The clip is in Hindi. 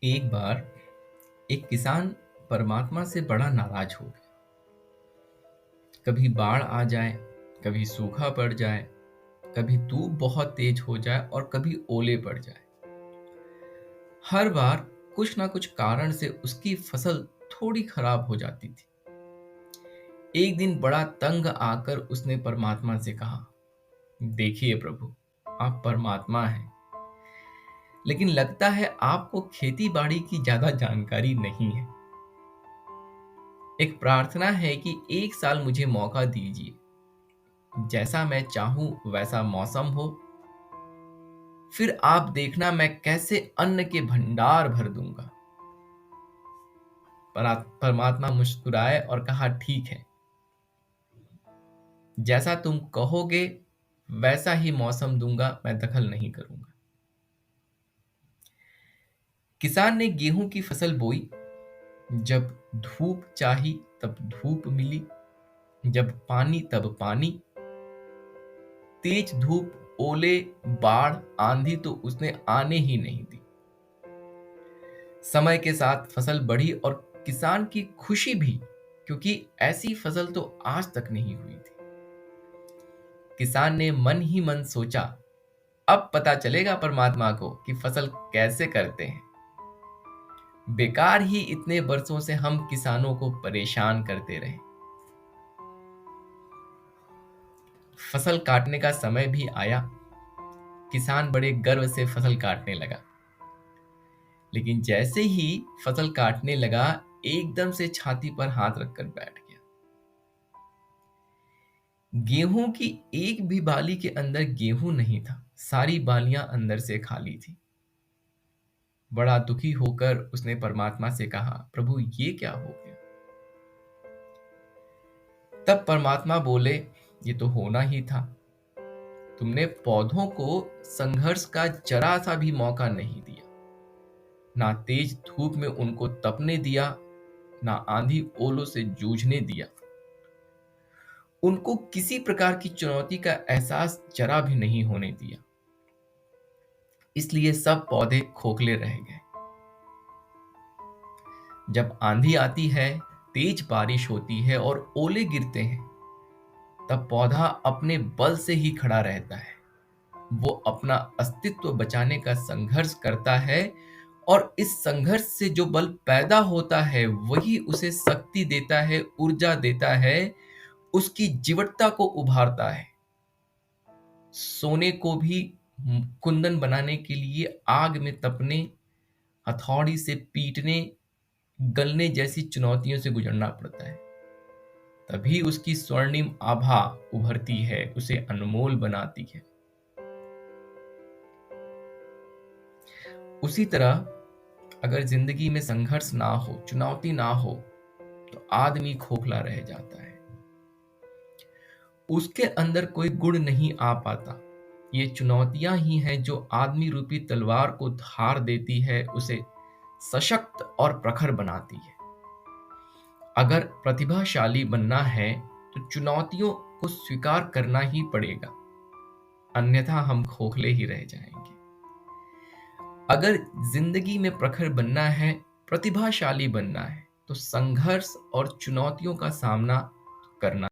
एक बार एक किसान परमात्मा से बड़ा नाराज हो गया। कभी बाढ़ आ जाए, कभी सूखा पड़ जाए, कभी धूप बहुत तेज हो जाए और कभी ओले पड़ जाए। हर बार कुछ ना कुछ कारण से उसकी फसल थोड़ी खराब हो जाती थी। एक दिन बड़ा तंग आकर उसने परमात्मा से कहा, देखिए प्रभु, आप परमात्मा हैं, लेकिन लगता है आपको खेती बाड़ी की ज्यादा जानकारी नहीं है। एक प्रार्थना है कि एक साल मुझे मौका दीजिए, जैसा मैं चाहूं वैसा मौसम हो, फिर आप देखना मैं कैसे अन्न के भंडार भर दूंगा। परमात्मा मुस्कुराए और कहा, ठीक है, जैसा तुम कहोगे वैसा ही मौसम दूंगा, मैं दखल नहीं करूंगा। किसान ने गेहूं की फसल बोई। जब धूप चाही तब धूप मिली, जब पानी तब पानी। तेज धूप, ओले, बाढ़, आंधी तो उसने आने ही नहीं दी। समय के साथ फसल बढ़ी और किसान की खुशी भी, क्योंकि ऐसी फसल तो आज तक नहीं हुई थी। किसान ने मन ही मन सोचा, अब पता चलेगा परमात्मा को कि फसल कैसे करते हैं। बेकार ही इतने बरसों से हम किसानों को परेशान करते रहे। फसल काटने का समय भी आया। किसान बड़े गर्व से फसल काटने लगा, लेकिन जैसे ही फसल काटने लगा, एकदम से छाती पर हाथ रखकर बैठ गया। गेहूं की एक भी बाली के अंदर गेहूं नहीं था, सारी बालियां अंदर से खाली थी। बड़ा दुखी होकर उसने परमात्मा से कहा, प्रभु ये क्या हो गया। तब परमात्मा बोले, ये तो होना ही था। तुमने पौधों को संघर्ष का जरा सा भी मौका नहीं दिया, ना तेज धूप में उनको तपने दिया, ना आंधी ओलों से जूझने दिया। उनको किसी प्रकार की चुनौती का एहसास जरा भी नहीं होने दिया। इसलिए सब पौधे खोखले रह गए। जब आंधी आती है, तेज बारिश होती है और ओले गिरते हैं, तब पौधा अपने बल से ही खड़ा रहता है। वो अपना अस्तित्व बचाने का संघर्ष करता है, और इस संघर्ष से जो बल पैदा होता है वही उसे शक्ति देता है, ऊर्जा देता है, उसकी जीवटता को उभारता है। सोने को भी कुंदन बनाने के लिए आग में तपने, हथौड़ी से पीटने, गलने जैसी चुनौतियों से गुजरना पड़ता है। तभी उसकी स्वर्णिम आभा उभरती है, उसे अनमोल बनाती है। उसी तरह अगर जिंदगी में संघर्ष ना हो, चुनौती ना हो, तो आदमी खोखला रह जाता है। उसके अंदर कोई गुण नहीं आ पाता। ये चुनौतियां ही हैं जो आदमी रूपी तलवार को धार देती है, उसे सशक्त और प्रखर बनाती है। अगर प्रतिभाशाली बनना है तो चुनौतियों को स्वीकार करना ही पड़ेगा, अन्यथा हम खोखले ही रह जाएंगे। अगर जिंदगी में प्रखर बनना है, प्रतिभाशाली बनना है, तो संघर्ष और चुनौतियों का सामना करना